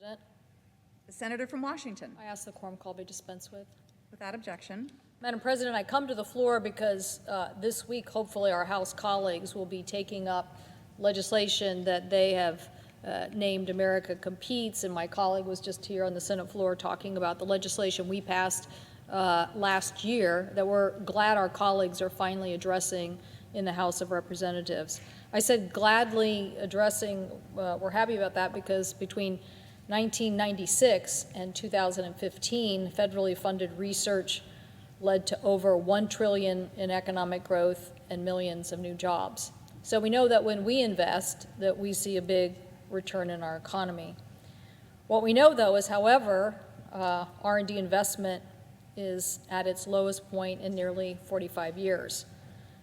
President, The senator from Washington. I ask the quorum call be dispensed with. Without objection. Madam President, I come to the floor because this week, hopefully, our House colleagues will be taking up legislation that they have named America Competes, and my colleague was just here on the Senate floor talking about the legislation we passed last year that we're glad our colleagues are finally addressing in the House of Representatives. I said gladly addressing, we're happy about that because between 1996 and 2015, federally funded research led to over $1 trillion in economic growth and millions of new jobs. So we know that when we invest, that we see a big return in our economy. What we know, though, is, however, R&D investment is at its lowest point in nearly 45 years,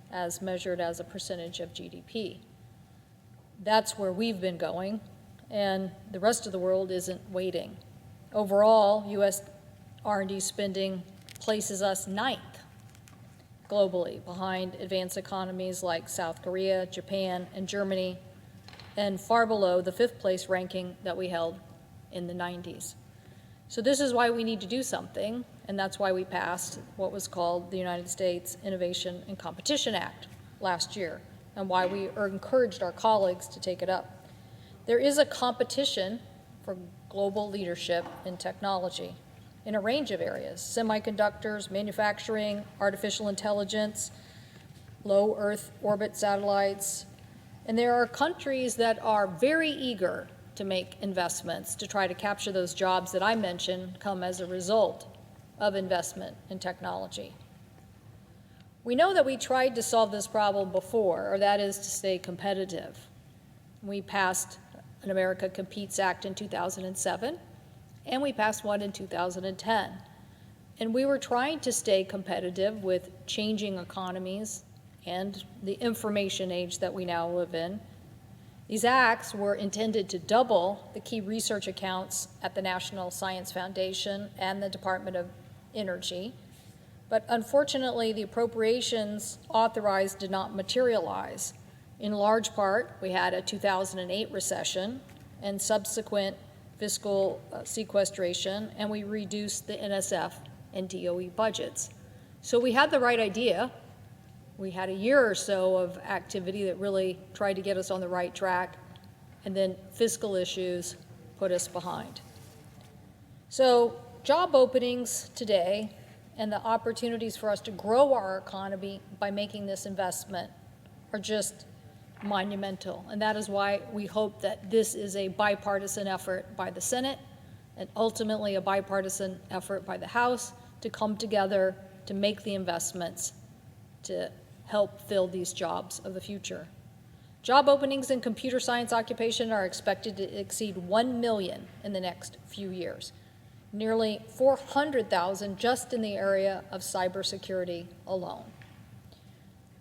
as measured as a percentage of GDP. That's where we've been going, and the rest of the world isn't waiting. Overall, U.S. R&D spending places us ninth globally, behind advanced economies like South Korea, Japan, and Germany, and far below the fifth place ranking that we held in the 90s. So this is why we need to do something, and that's why we passed what was called the United States Innovation and Competition Act last year, and why we encouraged our colleagues to take it up. There is a competition for global leadership in technology in a range of areas: semiconductors, manufacturing, artificial intelligence, low Earth orbit satellites. And there are countries that are very eager to make investments to try to capture those jobs that I mentioned come as a result of investment in technology. We know that we tried to solve this problem before, or that is to stay competitive. We passed an America Competes Act in 2007, and we passed one in 2010. And we were trying to stay competitive with changing economies and the information age that we now live in. These acts were intended to double the key research accounts at the National Science Foundation and the Department of Energy. But unfortunately, the appropriations authorized did not materialize. In large part, we had a 2008 recession and subsequent fiscal sequestration, and we reduced the NSF and DOE budgets. So we had the right idea. We had a year or so of activity that really tried to get us on the right track, and then fiscal issues put us behind. So job openings today and the opportunities for us to grow our economy by making this investment are just monumental. And that is why we hope that this is a bipartisan effort by the Senate and ultimately a bipartisan effort by the House to come together to make the investments to help fill these jobs of the future. Job openings in computer science occupation are expected to exceed 1 million in the next few years, nearly 400,000 just in the area of cybersecurity alone.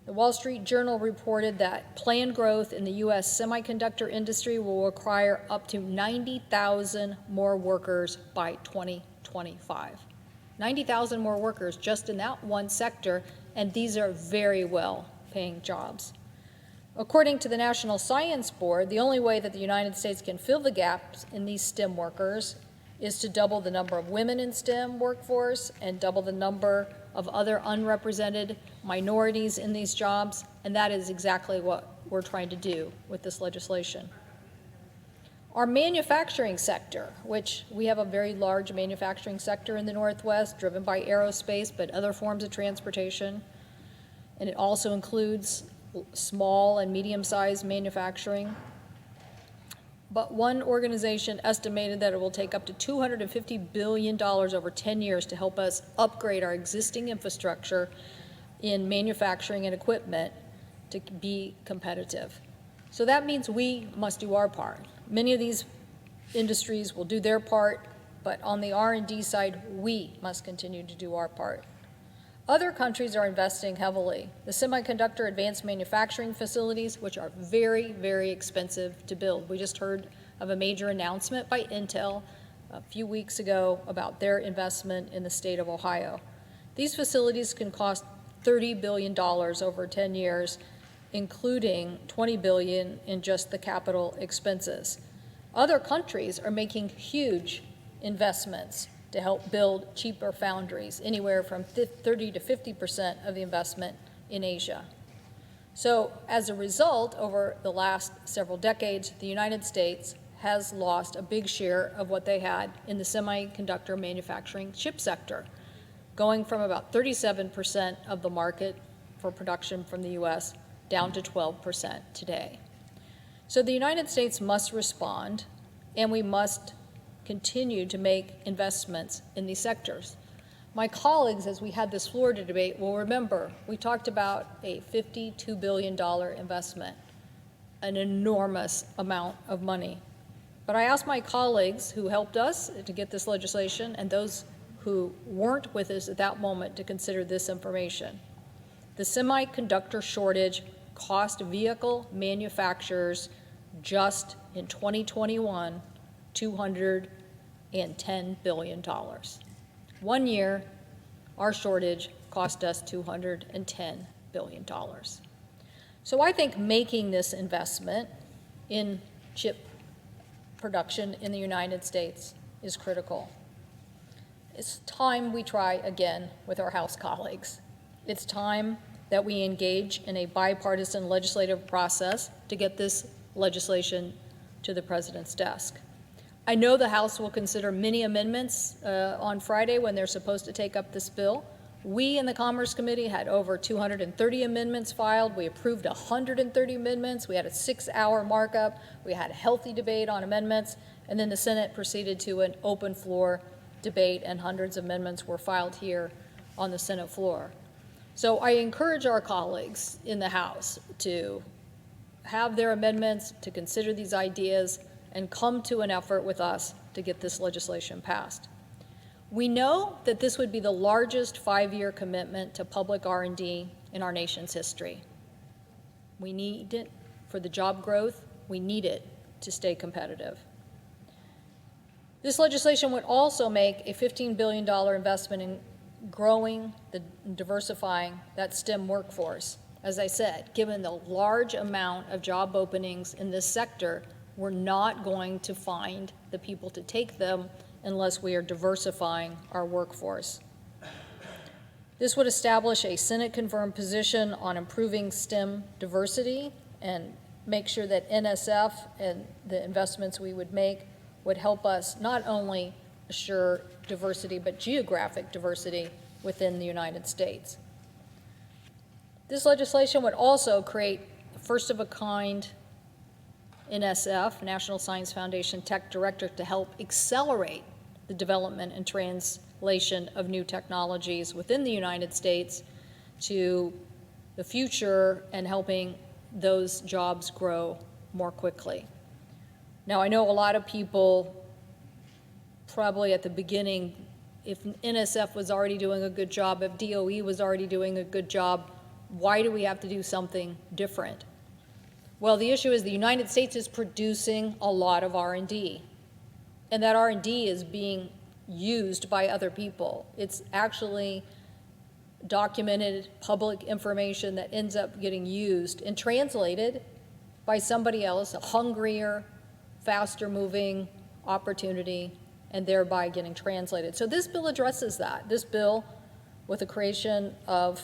The Wall Street Journal reported that planned growth in the U.S. semiconductor industry will require up to 90,000 more workers by 2025. 90,000 more workers just in that one sector, and these are very well-paying jobs. According to the National Science Board, the only way that the United States can fill the gaps in these STEM workers is to double the number of women in STEM workforce and double the number of other unrepresented minorities in these jobs, and that is exactly what we're trying to do with this legislation. Our manufacturing sector, which we have a very large manufacturing sector in the Northwest, driven by aerospace, but other forms of transportation, and it also includes small and medium-sized manufacturing. But one organization estimated that it will take up to $250 billion over 10 years to help us upgrade our existing infrastructure in manufacturing and equipment to be competitive. So that means we must do our part. Many of these industries will do their part, but on the R&D side, we must continue to do our part. Other countries are investing heavily. The semiconductor advanced manufacturing facilities, which are very, very expensive to build. We just heard of a major announcement by Intel a few weeks ago about their investment in the state of Ohio. These facilities can cost $30 billion over 10 years, including $20 billion in just the capital expenses. Other countries are making huge investments to help build cheaper foundries, anywhere from 30 to 50% of the investment in Asia. So as a result, over the last several decades, the United States has lost a big share of what they had in the semiconductor manufacturing chip sector, going from about 37% of the market for production from the US down to 12% today. So the United States must respond, and we must continue to make investments in these sectors. My colleagues, as we had this floor debate, will remember we talked about a $52 billion investment, an enormous amount of money. But I asked my colleagues who helped us to get this legislation and those who weren't with us at that moment to consider this information. The semiconductor shortage cost vehicle manufacturers just in 2021 $210 billion. 1 year, our shortage cost us $210 billion. So I think making this investment in chip production in the United States is critical. It's time we try again with our House colleagues. It's time that we engage in a bipartisan legislative process to get this legislation to the President's desk. I know the House will consider many amendments on Friday when they're supposed to take up this bill. We in the Commerce Committee had over 230 amendments filed. We approved 130 amendments. We had a 6-hour markup. We had a healthy debate on amendments. And then the Senate proceeded to an open floor debate, and hundreds of amendments were filed here on the Senate floor. So I encourage our colleagues in the House to have their amendments, to consider these ideas, and come to an effort with us to get this legislation passed. We know that this would be the largest 5-year commitment to public R&D in our nation's history. We need it for the job growth. We need it to stay competitive. This legislation would also make a $15 billion investment in growing and diversifying that STEM workforce. As I said, given the large amount of job openings in this sector, we're not going to find the people to take them unless we are diversifying our workforce. This would establish a Senate-confirmed position on improving STEM diversity and make sure that NSF and the investments we would make would help us not only assure diversity, but geographic diversity within the United States. This legislation would also create a first-of-a-kind NSF, National Science Foundation Tech Director, to help accelerate the development and translation of new technologies within the United States to the future and helping those jobs grow more quickly. Now, I know a lot of people probably at the beginning, if NSF was already doing a good job, if DOE was already doing a good job, why do we have to do something different? Well, the issue is the United States is producing a lot of R&D, and that R&D is being used by other people. It's actually documented public information that ends up getting used and translated by somebody else, a hungrier, faster-moving opportunity, and thereby getting translated. So this bill addresses that. This bill, with the creation of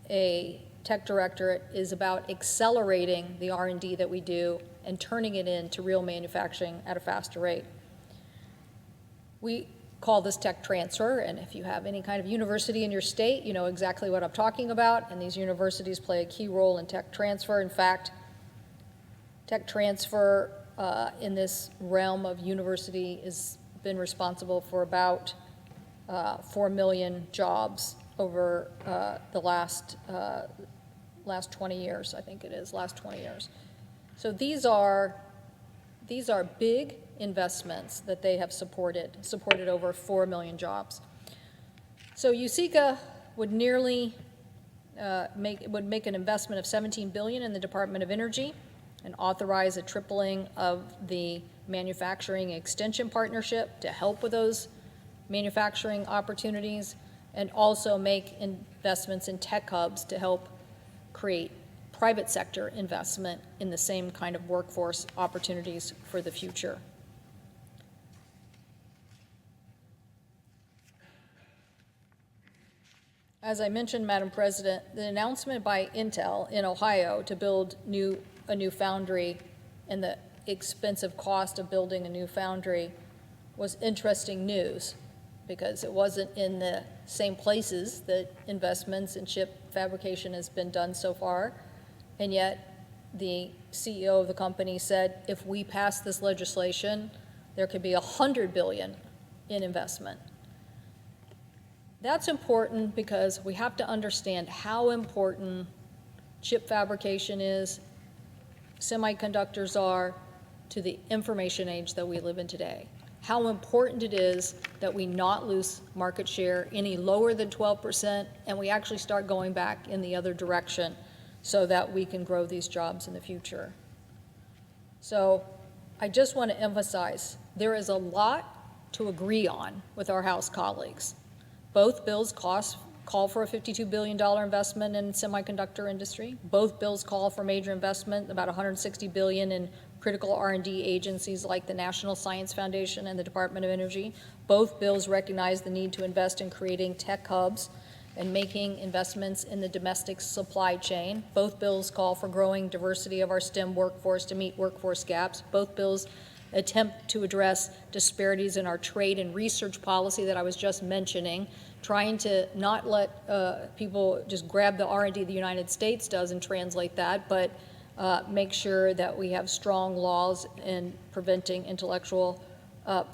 a tech directorate, is about accelerating the R&D that we do and turning it into real manufacturing at a faster rate. We call this tech transfer, and if you have any kind of university in your state, you know exactly what I'm talking about, and these universities play a key role in tech transfer. In fact, tech transfer in this realm of university has been responsible for about 4 million jobs over the last 20 years, I think it is, last 20 years. So these are big investments that they have supported over 4 million jobs. So USICA would nearly make an investment of $17 billion in the Department of Energy and authorize a tripling of the manufacturing extension partnership to help with those manufacturing opportunities, and also make investments in tech hubs to help create private sector investment in the same kind of workforce opportunities for the future. As I mentioned, Madam President, the announcement by Intel in Ohio to build a new foundry and the expensive cost of building a new foundry was interesting news because it wasn't in the same places that investments in chip fabrication has been done so far. And yet the CEO of the company said, if we pass this legislation, there could be $100 billion in investment. That's important because we have to understand how important chip fabrication is, semiconductors are, to the information age that we live in today. How important it is that we not lose market share any lower than 12%, and we actually start going back in the other direction so that we can grow these jobs in the future. So I just want to emphasize, there is a lot to agree on with our House colleagues. Both bills call for a $52 billion investment in semiconductor industry. Both bills call for major investment, about $160 billion in critical R&D agencies like the National Science Foundation and the Department of Energy. Both bills recognize the need to invest in creating tech hubs and making investments in the domestic supply chain. Both bills call for growing diversity of our STEM workforce to meet workforce gaps. Both bills attempt to address disparities in our trade and research policy that I was just mentioning, trying to not let people just grab the R&D the United States does and translate that, but make sure that we have strong laws in preventing intellectual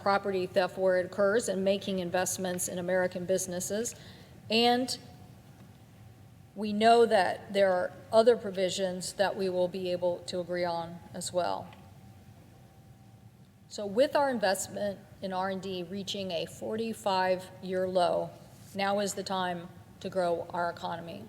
property theft where it occurs and making investments in American businesses. And we know that there are other provisions that we will be able to agree on as well. So with our investment in R&D reaching a 45-year low, now is the time to grow our economy,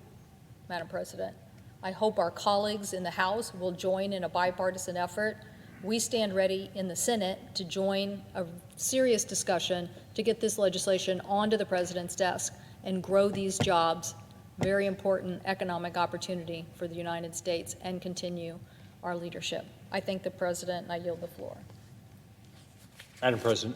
Madam President. I hope our colleagues in the House will join in a bipartisan effort. We stand ready in the Senate to join a serious discussion to get this legislation onto the President's desk and grow these jobs, very important economic opportunity for the United States, and continue our leadership. I thank the President, and I yield the floor. Madam President.